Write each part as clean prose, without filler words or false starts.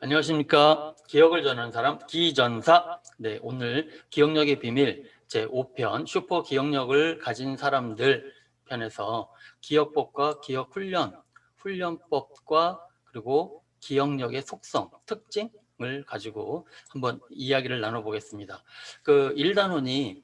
안녕하십니까. 기억을 전하는 사람 기전사. 네, 오늘 기억력의 비밀 제5편 슈퍼 기억력을 가진 사람들 편에서 기억법과 기억훈련, 훈련법과 그리고 기억력의 속성, 특징을 가지고 한번 이야기를 나눠보겠습니다. 그 1단원이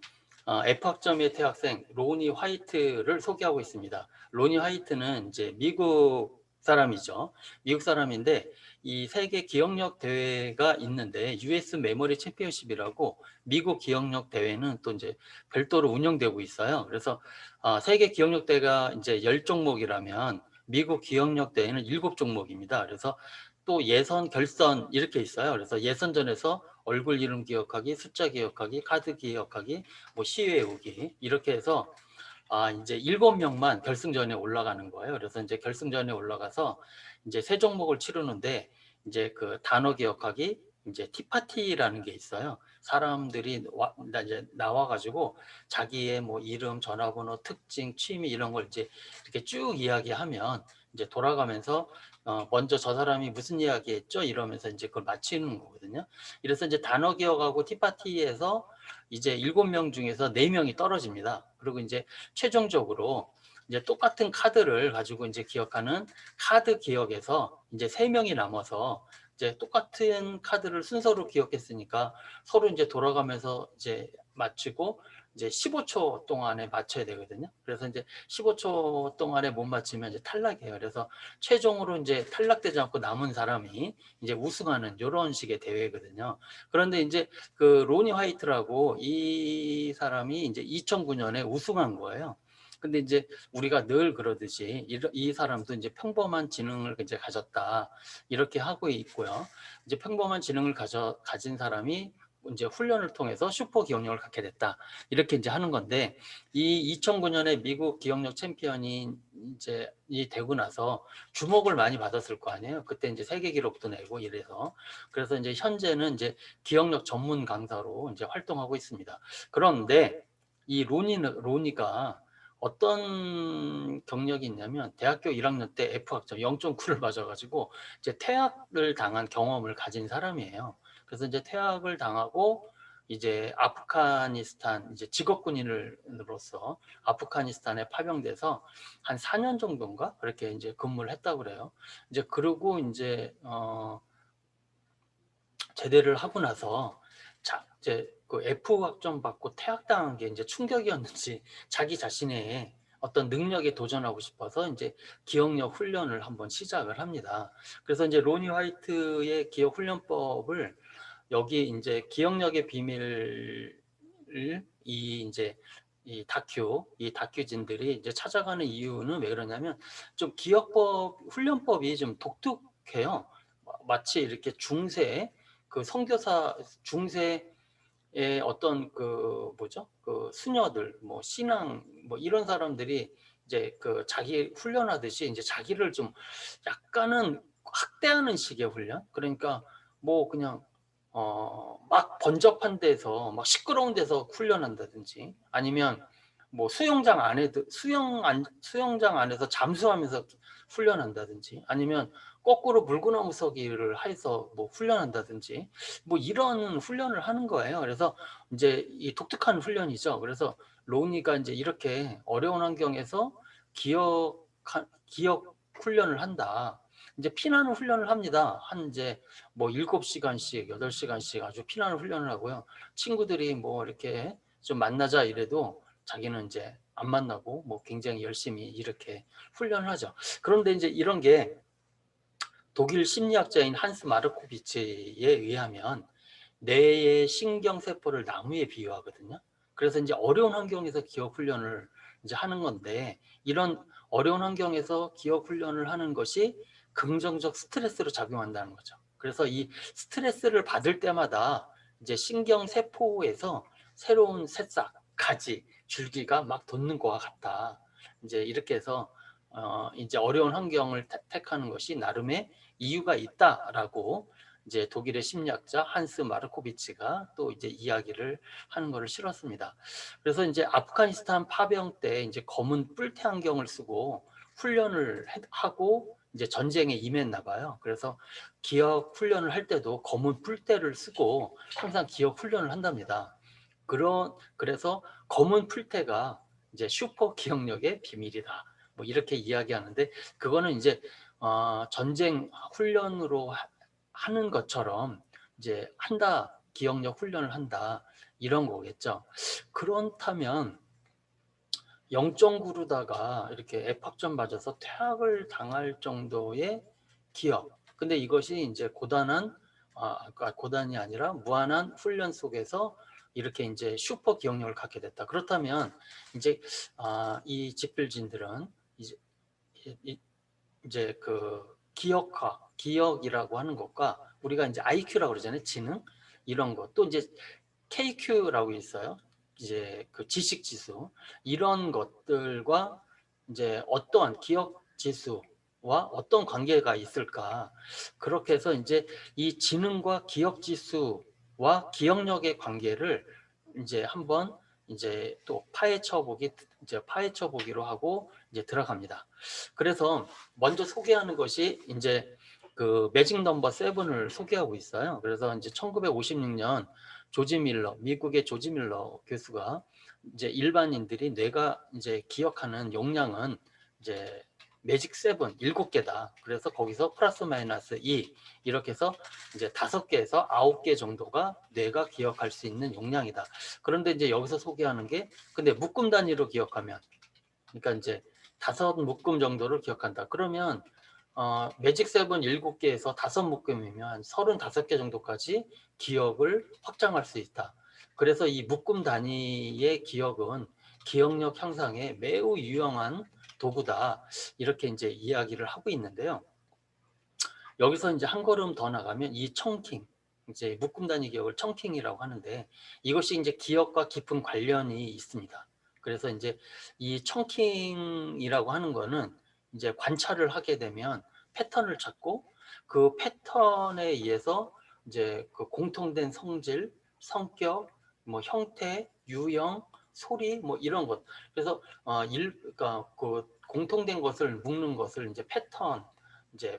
F학점의 대학생 로니 화이트를 소개하고 있습니다. 로니 화이트는 이제 미국 사람이죠. 미국 사람인데 이 세계 기억력 대회가 있는데 US 메모리 챔피언십이라고 미국 기억력 대회는 또 이제 별도로 운영되고 있어요. 그래서 세계 기억력 대회가 이제 10종목이라면 미국 기억력 대회는 7종목입니다. 그래서 또 예선, 결선 이렇게 있어요. 그래서 예선전에서 얼굴 이름 기억하기, 숫자 기억하기, 카드 기억하기, 뭐 시 외우기 이렇게 해서 이제 7명만 결승전에 올라가는 거예요. 그래서 이제 결승전에 올라가서 이제 세 종목을 치르는데 이제 그 단어 기억하기, 이제 티파티라는 게 있어요. 사람들이 이제 나와가지고 자기의 뭐 이름, 전화번호, 특징, 취미 이런 걸 이제 이렇게 쭉 이야기하면 이제 돌아가면서 먼저 저 사람이 무슨 이야기 했죠? 이러면서 이제 그걸 맞히는 거거든요. 그래서 이제 단어 기억하고 티파티에서 이제 7명 중에서 4명이 떨어집니다. 그리고 이제 최종적으로 이제 똑같은 카드를 가지고 이제 기억하는 카드 기억에서 이제 3명이 남아서 이제 똑같은 카드를 순서로 기억했으니까 서로 이제 돌아가면서 이제 맞추고 이제 15초 동안에 맞춰야 되거든요. 그래서 이제 15초 동안에 못 맞추면 이제 탈락이에요. 그래서 최종으로 이제 탈락되지 않고 남은 사람이 이제 우승하는 이런 식의 대회거든요. 그런데 이제 그 로니 화이트라고 이 사람이 이제 2009년에 우승한 거예요. 근데 이제 우리가 늘 그러듯이 이 사람도 이제 평범한 지능을 이제 가졌다 이렇게 하고 있고요. 이제 평범한 지능을 가진 사람이 이제 훈련을 통해서 슈퍼 기억력을 갖게 됐다 이렇게 이제 하는 건데 이 2009년에 미국 기억력 챔피언이 이제 이 되고 나서 주목을 많이 받았을 거 아니에요. 그때 이제 세계 기록도 내고 이래서 그래서 이제 현재는 이제 기억력 전문 강사로 이제 활동하고 있습니다. 그런데 이 로니가 어떤 경력이 있냐면 대학교 1학년 때 F학점 0.9를 맞아가지고 이제 퇴학을 당한 경험을 가진 사람이에요. 그래서 이제 퇴학을 당하고 이제 아프가니스탄 이제 직업군인으로서 아프가니스탄에 파병돼서 한 4년 정도인가 그렇게 이제 근무를 했다고 그래요. 이제 그러고 이제 제대를 하고 나서 이제 그 F 학점 받고 퇴학당한 게 이제 충격이었는지 자기 자신의 어떤 능력에 도전하고 싶어서 이제 기억력 훈련을 한번 시작을 합니다. 그래서 이제 로니 화이트의 기억 훈련법을 여기 이제 기억력의 비밀을 이 이제 이 다큐진들이 이제 찾아가는 이유는 왜 그러냐면 좀 기억법 훈련법이 좀 독특해요. 마치 이렇게 중세 그 선교사 중세의 어떤 그 뭐죠? 그 수녀들 뭐 신앙 뭐 이런 사람들이 이제 그 자기 훈련하듯이 이제 자기를 좀 약간은 학대하는 식의 훈련. 그러니까 뭐 그냥 막 번잡한 데서 막 시끄러운 데서 훈련한다든지 아니면 뭐 수영장 안에서 잠수하면서 훈련한다든지 아니면 거꾸로 물구나무 서기를 해서 뭐 훈련한다든지 뭐 이런 훈련을 하는 거예요. 그래서 이제 이 독특한 훈련이죠. 그래서 로니가 이제 이렇게 어려운 환경에서 기억 훈련을 한다. 이제 피나는 훈련을 합니다. 한 이제 뭐 7시간씩, 8시간씩 아주 피나는 훈련을 하고요. 친구들이 뭐 이렇게 좀 만나자 이래도 자기는 이제 안 만나고 뭐 굉장히 열심히 이렇게 훈련을 하죠. 그런데 이제 이런 게 독일 심리학자인 한스 마르코비치에 의하면 뇌의 신경세포를 나무에 비유하거든요. 그래서 이제 어려운 환경에서 기억 훈련을 이제 하는 건데 이런 어려운 환경에서 기억 훈련을 하는 것이 긍정적 스트레스로 작용한다는 거죠. 그래서 이 스트레스를 받을 때마다 이제 신경세포에서 새로운 새싹, 가지, 줄기가 막 돋는 것과 같다. 이제 이렇게 해서 이제 어려운 환경을 택하는 것이 나름의 이유가 있다라고 이제 독일의 심리학자 한스 마르코비치가 또 이제 이야기를 하는 것을 실었습니다. 그래서 이제 아프가니스탄 파병 때 이제 검은 뿔테 안경을 쓰고 훈련을 하고 이제 전쟁에 임했나 봐요. 그래서 기억 훈련을 할 때도 검은 풀대를 쓰고 항상 기억 훈련을 한답니다. 그래서 검은 풀테가 이제 슈퍼 기억력의 비밀이다. 뭐 이렇게 이야기하는데 그거는 이제 전쟁 훈련으로 하는 것처럼 이제 한다, 기억력 훈련을 한다 이런 거겠죠. 그렇다면 0.9루다가 이렇게 F학점 맞아서 퇴학을 당할 정도의 기억. 근데 이것이 이제 그러니까 고단이 아니라 무한한 훈련 속에서 이렇게 이제 슈퍼 기억력을 갖게 됐다. 그렇다면 이제 이 집필진들은 이제 이제 그 기억이라고 하는 것과 우리가 이제 IQ라고 그러잖아요. 지능 이런 것. 또 이제 KQ라고 있어요. 이제 그 지식 지수 이런 것들과 이제 어떠한 기억 지수와 어떤 관계가 있을까? 그렇게 해서 이제 이 지능과 기억 지수와 기억력의 관계를 이제 한번 이제 또 파헤쳐 보기로 하고 이제 들어갑니다. 그래서 먼저 소개하는 것이 이제 그 매직 넘버 7을 소개하고 있어요. 그래서 이제 1956년 미국의 조지 밀러 교수가 이제 일반인들이 뇌가 이제 기억하는 용량은 이제 매직 7, 7개다. 그래서 거기서 플러스 마이너스 2 이렇게 해서 이제 5개에서 9개 정도가 뇌가 기억할 수 있는 용량이다. 그런데 이제 여기서 소개하는 게 근데 묶음 단위로 기억하면 그러니까 이제 5묶음 정도를 기억한다. 그러면 매직 7 7개에서 5묶음이면 35개 정도까지 기억을 확장할 수 있다. 그래서 이 묶음 단위의 기억은 기억력 향상에 매우 유용한 도구다. 이렇게 이제 이야기를 하고 있는데요. 여기서 이제 한 걸음 더 나가면 이 청킹, 이제 묶음 단위 기억을 청킹이라고 하는데 이것이 이제 기억과 깊은 관련이 있습니다. 그래서 이제 이 청킹이라고 하는 거는 이제 관찰을 하게 되면 패턴을 찾고 그 패턴에 의해서 이제 그 공통된 성질, 성격, 뭐 형태, 유형, 소리 뭐 이런 것. 그래서 그러니까 그 공통된 것을 묶는 것을 이제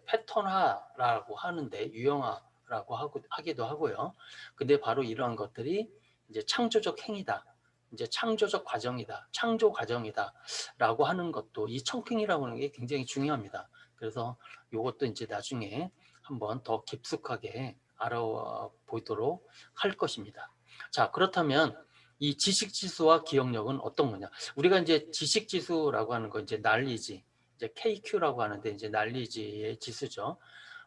패턴화라고 하는데 유형화라고 하기도 하고요. 근데 바로 이러한 것들이 이제 창조적 행위다. 이제 창조적 과정이다. 창조 과정이다라고 하는 것도 이 청킹이라고 하는 게 굉장히 중요합니다. 그래서 이것도 이제 나중에 한번 더 깊숙하게 알아보도록 할 것입니다. 자, 그렇다면 이 지식 지수와 기억력은 어떤 거냐? 우리가 이제 지식 지수라고 하는 거 이제 난리지. 이제 KQ라고 하는데 이제 난리지의 지수죠.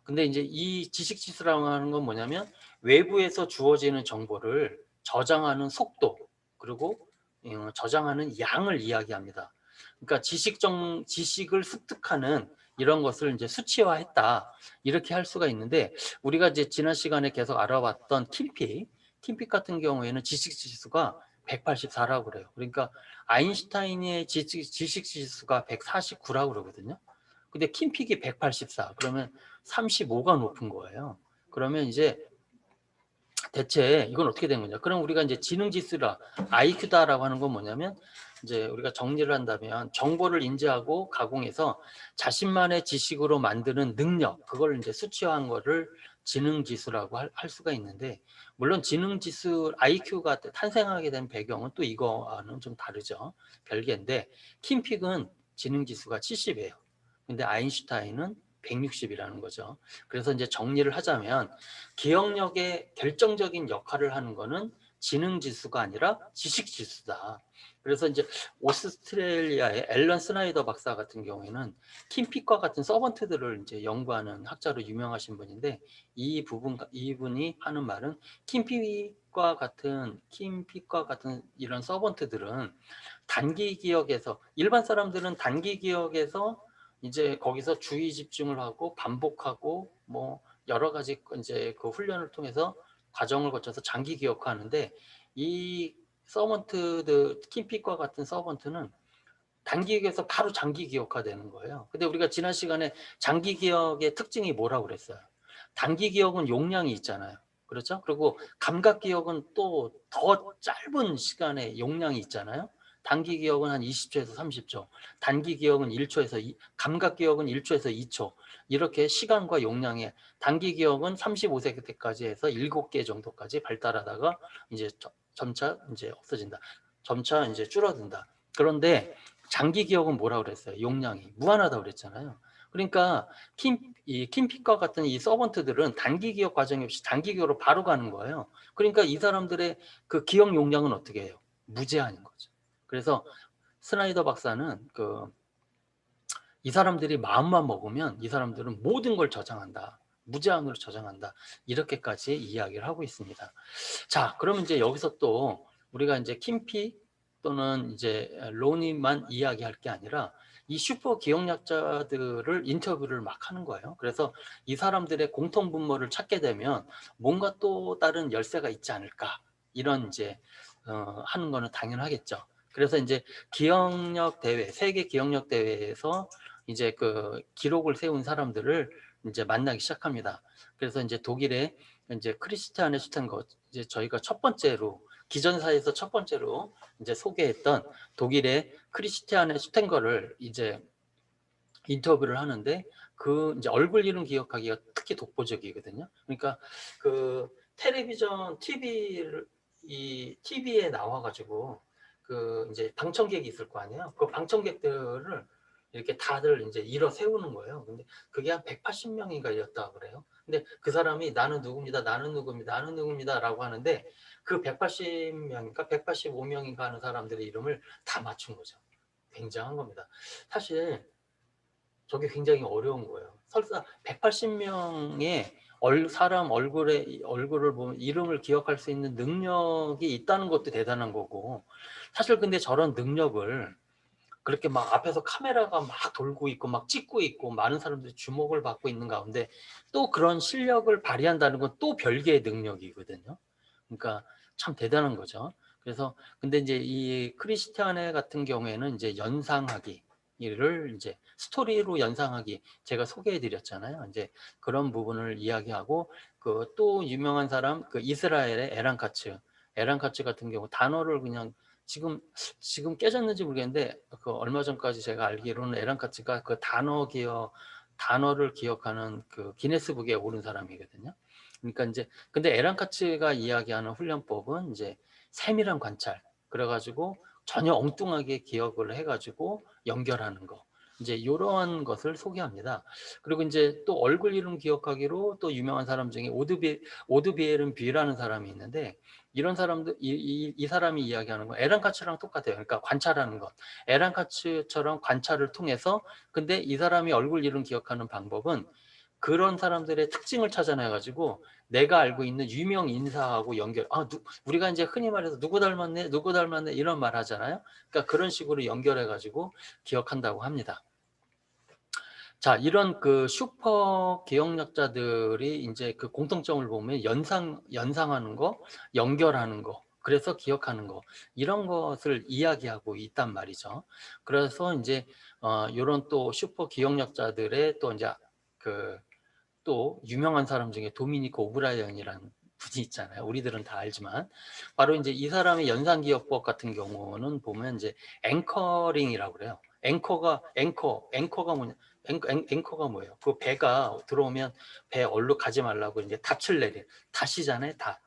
근데 이제 이 지식 지수라고 하는 건 뭐냐면 외부에서 주어지는 정보를 저장하는 속도 그리고 저장하는 양을 이야기합니다. 그러니까 지식을 습득하는 이런 것을 이제 수치화했다 이렇게 할 수가 있는데 우리가 이제 지난 시간에 계속 알아봤던 킴픽 같은 경우에는 지식 지수가 184라고 그래요. 그러니까 아인슈타인의 지식 지수가 149라고 그러거든요. 근데 킴픽이 184. 그러면 35가 높은 거예요. 그러면 이제 대체 이건 어떻게 된 거냐? 그럼 우리가 이제 지능 지수라 IQ다라고 하는 건 뭐냐면 이제 우리가 정리를 한다면 정보를 인지하고 가공해서 자신만의 지식으로 만드는 능력 그걸 이제 수치화한 거를 지능 지수라고 할 수가 있는데 물론 지능 지수 IQ가 탄생하게 된 배경은 또 이거는 좀 다르죠. 별개인데 킴픽은 지능 지수가 70이에요. 근데 아인슈타인은 160이라는 거죠. 그래서 이제 정리를 하자면 기억력의 결정적인 역할을 하는 거는 지능 지수가 아니라 지식 지수다. 그래서 이제 오스트레일리아의 앨런 스나이더 박사 같은 경우에는 킴픽과 같은 서번트들을 이제 연구하는 학자로 유명하신 분인데 이분이 하는 말은 킴픽과 같은 이런 서번트들은 단기 기억에서 일반 사람들은 단기 기억에서 이제 거기서 주의 집중을 하고 반복하고 뭐 여러 가지 이제 그 훈련을 통해서 과정을 거쳐서 장기 기억하는데 이 킴픽과 같은 서번트는 단기 기억에서 바로 장기 기억화되는 거예요. 근데 우리가 지난 시간에 장기 기억의 특징이 뭐라고 그랬어요? 단기 기억은 용량이 있잖아요. 그렇죠? 그리고 감각 기억은 또 더 짧은 시간에 용량이 있잖아요. 단기 기억은 한 20초에서 30초, 단기 기억은 1초에서 감각 기억은 1초에서 2초. 이렇게 시간과 용량에 단기 기억은 35세 때까지 해서 7개 정도까지 발달하다가 이제 점차 이제 없어진다. 점차 이제 줄어든다. 그런데 장기 기억은 뭐라고 그랬어요? 용량이 무한하다고 그랬잖아요. 그러니까 이 킴피과 같은 이 서번트들은 단기 기억 과정이 없이 단기 기억으로 바로 가는 거예요. 그러니까 이 사람들의 그 기억 용량은 어떻게 해요? 무제한인 거죠. 그래서 스나이더 박사는 이 사람들이 마음만 먹으면 이 사람들은 모든 걸 저장한다. 무제한으로 저장한다. 이렇게까지 이야기를 하고 있습니다. 자, 그러면 이제 여기서 또 우리가 이제 킴피 또는 이제 로니만 이야기할 게 아니라 이 슈퍼 기억력자들을 인터뷰를 막 하는 거예요. 그래서 이 사람들의 공통 분모를 찾게 되면 뭔가 또 다른 열쇠가 있지 않을까, 이런 이제 하는 거는 당연하겠죠. 그래서 이제 기억력 대회, 세계 기억력 대회에서 이제 그 기록을 세운 사람들을 이제 만나기 시작합니다. 그래서 이제 독일의 이제 크리스티안의 슈텐거, 이제 저희가 첫 번째로 기전사에서 첫 번째로 이제 소개했던 독일의 크리스티안의 슈텐거를 이제 인터뷰를 하는데, 그 이제 얼굴 이름 기억하기가 특히 독보적이거든요. 그러니까 그 텔레비전 TV를 이 TV에 나와가지고 그 이제 방청객이 있을 거 아니에요. 그 방청객들을 이렇게 다들 이제 일어 세우는 거예요. 근데 그게 한 180명인가 그래요. 근데 그 사람이 나는 누굽니다, 나는 누굽니다, 나는 누굽니다라고 하는데 그 180명인가 185명인가 하는 사람들의 이름을 다 맞춘 거죠. 굉장한 겁니다. 사실 저게 굉장히 어려운 거예요. 설사 180명의 사람 얼굴을 보면 이름을 기억할 수 있는 능력이 있다는 것도 대단한 거고, 사실 근데 저런 능력을 그렇게 막 앞에서 카메라가 막 돌고 있고 막 찍고 있고 많은 사람들이 주목을 받고 있는 가운데 또 그런 실력을 발휘한다는 건 또 별개의 능력이거든요. 그러니까 참 대단한 거죠. 그래서 근데 이제 이 크리스티아네 같은 경우에는 이제 연상하기, 이를 이제 스토리로 연상하기, 제가 소개해 드렸잖아요. 이제 그런 부분을 이야기하고, 그 또 유명한 사람, 그 이스라엘의 에란 카츠 같은 경우 단어를 그냥 지금 깨졌는지 모르겠는데, 그 얼마 전까지 제가 알기로는 에란 카츠가 그 단어를 기억하는 그 기네스북에 오른 사람이거든요. 그러니까 이제 근데 에란 카츠가 이야기하는 훈련법은 이제 세밀한 관찰, 그래가지고 전혀 엉뚱하게 기억을 해가지고 연결하는 거, 이제 이러한 것을 소개합니다. 그리고 이제 또 얼굴 이름 기억하기로 또 유명한 사람 중에 오드비에른 뷰라는 사람이 있는데, 이런 사람들 이 사람이 이야기하는 건 에란 카츠랑 똑같아요. 그러니까 관찰하는 것, 에란 카츠처럼 관찰을 통해서, 근데 이 사람이 얼굴 이름 기억하는 방법은 그런 사람들의 특징을 찾아내 가지고 내가 알고 있는 유명 인사하고 연결, 우리가 이제 흔히 말해서 누구 닮았네 누구 닮았네 이런 말 하잖아요. 그러니까 그런 식으로 연결해 가지고 기억한다고 합니다. 자, 이런 그 슈퍼 기억력자들이 이제 그 공통점을 보면 연상하는 거, 연결하는 거, 그래서 기억하는 거, 이런 것을 이야기하고 있단 말이죠. 그래서 이제 이런 또 슈퍼 기억력자들의 또 이제 그 또 유명한 사람 중에 도미니크 오브라이언이라는 분이 있잖아요. 우리들은 다 알지만 바로 이제 이 사람의 연상기억법 같은 경우는 보면 이제 앵커링이라고 그래요. 앵커가 뭐냐? 앵커가 뭐예요? 그 배가 들어오면 배 얼룩 가지 말라고 이제 닻을 내린, 닻이잖아요, 닻.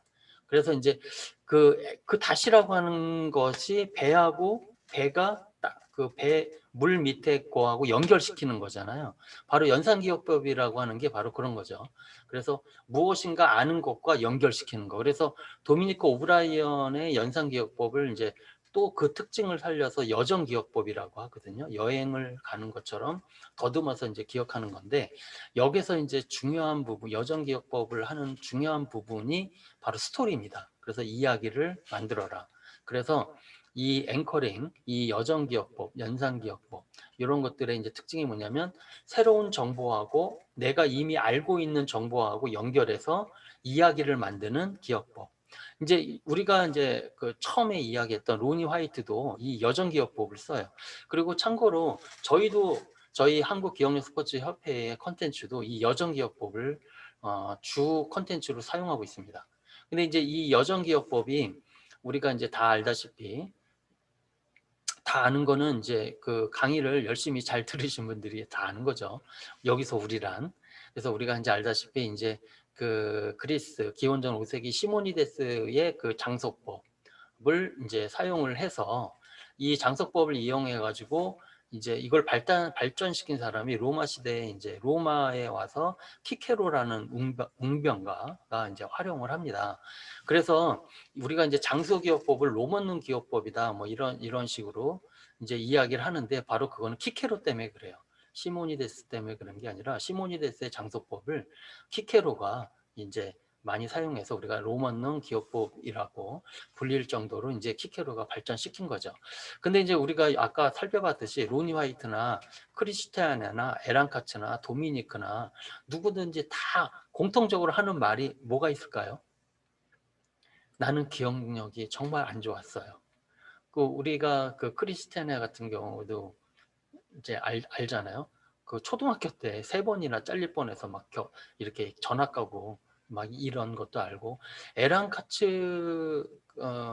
그래서 이제 그 닻이라고 하는 것이 배하고 배가 그 배 물 밑에 거하고 연결시키는 거잖아요. 바로 연상기억법이라고 하는 게 바로 그런 거죠. 그래서 무엇인가 아는 것과 연결시키는 거. 그래서 도미니크 오브라이언의 연상기억법을 이제 또 그 특징을 살려서 여정기억법이라고 하거든요. 여행을 가는 것처럼 더듬어서 이제 기억하는 건데, 여기서 이제 중요한 부분, 여정기억법을 하는 중요한 부분이 바로 스토리입니다. 그래서 이야기를 만들어라. 그래서 이 앵커링, 이 여정기억법, 연상기억법, 이런 것들의 이제 특징이 뭐냐면 새로운 정보하고 내가 이미 알고 있는 정보하고 연결해서 이야기를 만드는 기억법. 이제 우리가 이제 그 처음에 이야기했던 로니 화이트도 이 여정기억법을 써요. 그리고 참고로 저희 한국기억력 스포츠 협회의 컨텐츠도 이 여정기억법을 주 컨텐츠로 사용하고 있습니다. 근데 이제 이 여정기억법이 우리가 이제 다 알다시피 다 아는 거는 이제 그 강의를 열심히 잘 들으신 분들이 다 아는 거죠. 여기서 우리란. 그래서 우리가 이제 알다시피 이제 그 그리스 기원전 5세기 시모니데스의 그 장소법을 이제 사용을 해서 이 장소법을 이용해 가지고 이제 이걸 발전시킨 사람이 로마 시대에 이제 로마에 와서 키케로라는 웅변가가 이제 활용을 합니다. 그래서 우리가 이제 장소기억법을 로먼능 기억법이다 뭐 이런 식으로 이제 이야기를 하는데 바로 그거는 키케로 때문에 그래요. 시모니데스 때문에 그런 게 아니라 시모니데스의 장소법을 키케로가 이제 많이 사용해서 우리가 로먼능 기억법이라고 불릴 정도로 이제 키케로가 발전시킨 거죠. 근데 이제 우리가 아까 살펴봤듯이 로니 화이트나 크리스티아나나 에란카츠나 도미니크나 누구든지 다 공통적으로 하는 말이 뭐가 있을까요? 나는 기억력이 정말 안 좋았어요. 그 우리가 그 크리스티아나 같은 경우도 이제 알잖아요. 그 초등학교 때 3번이나 잘릴 뻔해서 막 이렇게 전학 가고 막 이런 것도 알고 에란 카츠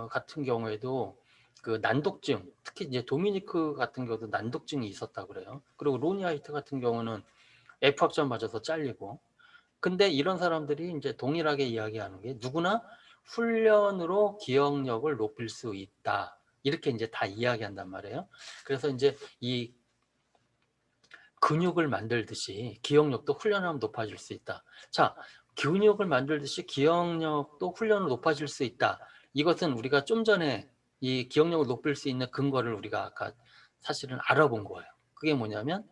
같은 경우에도 그 난독증 특히 이제 도미니크 같은 경우도 난독증이 있었다 그래요. 그리고 로니 하이트 같은 경우는 F학점 맞아서 잘리고 근데 이런 사람들이 이제 동일하게 이야기하는 게 누구나 훈련으로 기억력을 높일 수 있다. 이렇게 이제 다 이야기한단 말이에요. 그래서 이제 이 근육을 만들듯이 기억력도 훈련하면 높아질 수 있다. 자, 근육을 만들듯이 기억력도 훈련을 높아질 수 있다. 이것은 우리가 좀 전에 이 기억력을 높일 수 있는 근거를 우리가 아까 사실은 알아본 거예요. 그게 뭐냐면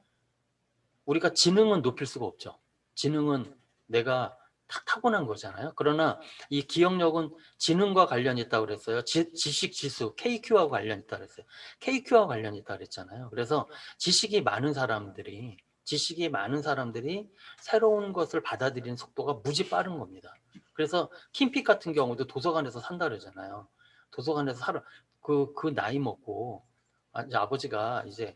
우리가 지능은 높일 수가 없죠. 지능은 내가 타고난 거잖아요. 그러나 이 기억력은 지능과 관련이 있다고 그랬어요. 지식 지수 KQ하고 관련이 있다고 그랬어요. KQ하고 관련이 있다고 그랬잖아요. 그래서 지식이 많은 사람들이 새로운 것을 받아들이는 속도가 무지 빠른 겁니다. 그래서 킴픽 같은 경우도 도서관에서 산다 그러잖아요. 도서관에서 살아 그 나이 먹고 이제 아버지가 이제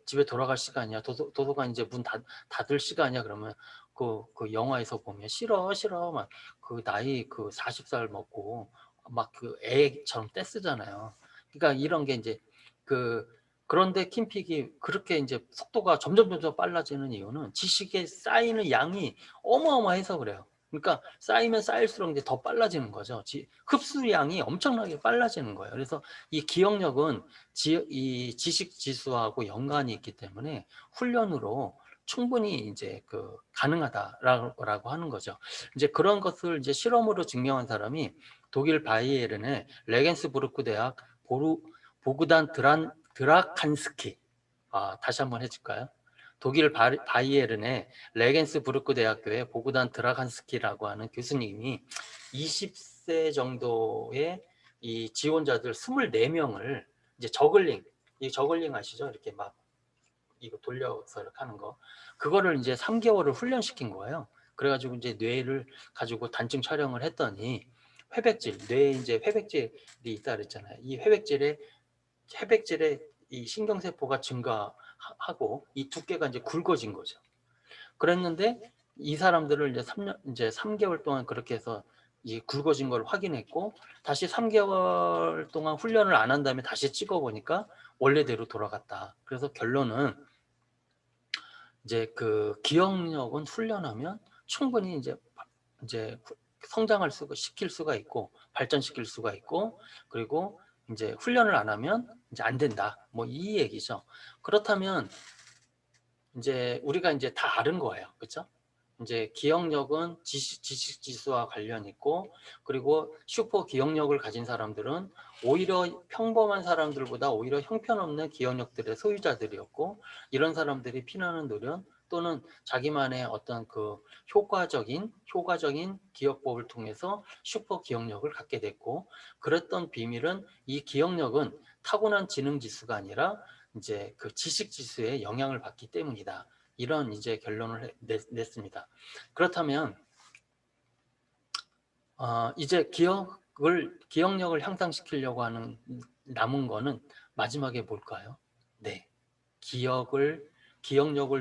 집에 돌아갈 시간이야. 도서관 이제 문 닫을 시간이야. 그러면 그 영화에서 보면 싫어 막 그 나이 그 40살 먹고 막 그 애처럼 떼쓰잖아요. 그러니까 이런 게 이제 그 그런데 킴픽이 그렇게 이제 속도가 점점 빨라지는 이유는 지식에 쌓이는 양이 어마어마해서 그래요. 그러니까 쌓이면 쌓일수록 이제 더 빨라지는 거죠. 흡수량이 엄청나게 빨라지는 거예요. 그래서 이 기억력은 이 지식 지수하고 연관이 있기 때문에 훈련으로 충분히 이제 그 가능하다라고 하는 거죠. 이제 그런 것을 이제 실험으로 증명한 사람이 독일 바이에른의 레겐스부르크 대학 보그단 드라칸스키. 다시 한번 해줄까요? 독일 바이에른의 레겐스부르크 대학교의 보그단 드라칸스키라고 하는 교수님이 20세 정도의 이 지원자들 24명을 이제 이 저글링 아시죠? 이렇게 막 이거 돌려서 이렇게 하는 거. 그거를 이제 3개월을 훈련시킨 거예요. 그래가지고 이제 뇌를 가지고 단층 촬영을 했더니 뇌에 이제 회백질이 있다 그랬잖아요. 이 회백질의 이 신경세포가 증가하고 이 두께가 이제 굵어진 거죠. 그랬는데 이 사람들을 이제 3개월 동안 그렇게 해서 이 굵어진 걸 확인했고 다시 3개월 동안 훈련을 안 한 다음에 다시 찍어 보니까 원래대로 돌아갔다. 그래서 결론은 이제 그 기억력은 훈련하면 충분히 이제 성장할 수가 시킬 수가 있고 발전시킬 수가 있고 그리고 이제 훈련을 안 하면 이제 안 된다. 뭐 이 얘기죠. 그렇다면 이제 우리가 이제 다 아는 거예요. 그렇죠? 이제 기억력은 지식 지수와 관련 있고 그리고 슈퍼 기억력을 가진 사람들은 오히려 평범한 사람들보다 오히려 형편없는 기억력들의 소유자들이었고 이런 사람들이 피나는 노련 또는 자기만의 어떤 그 효과적인 기억법을 통해서 슈퍼 기억력을 갖게 됐고 그랬던 비밀은 이 기억력은 타고난 지능 지수가 아니라 이제 그 지식 지수의 영향을 받기 때문이다. 이런 이제 결론을 냈습니다. 그렇다면 이제 기억력을 향상시키려고 하는 남은 거는 마지막에 뭘까요? 네, 기억력을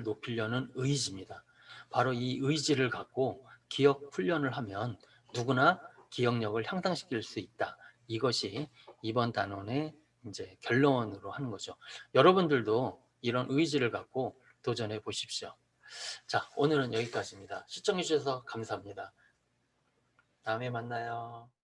높이려는 의지입니다. 바로 이 의지를 갖고 기억 훈련을 하면 누구나 기억력을 향상시킬 수 있다. 이것이 이번 단원의 이제 결론으로 하는 거죠. 여러분들도 이런 의지를 갖고 도전해 보십시오. 자, 오늘은 여기까지입니다. 시청해 주셔서 감사합니다. 다음에 만나요.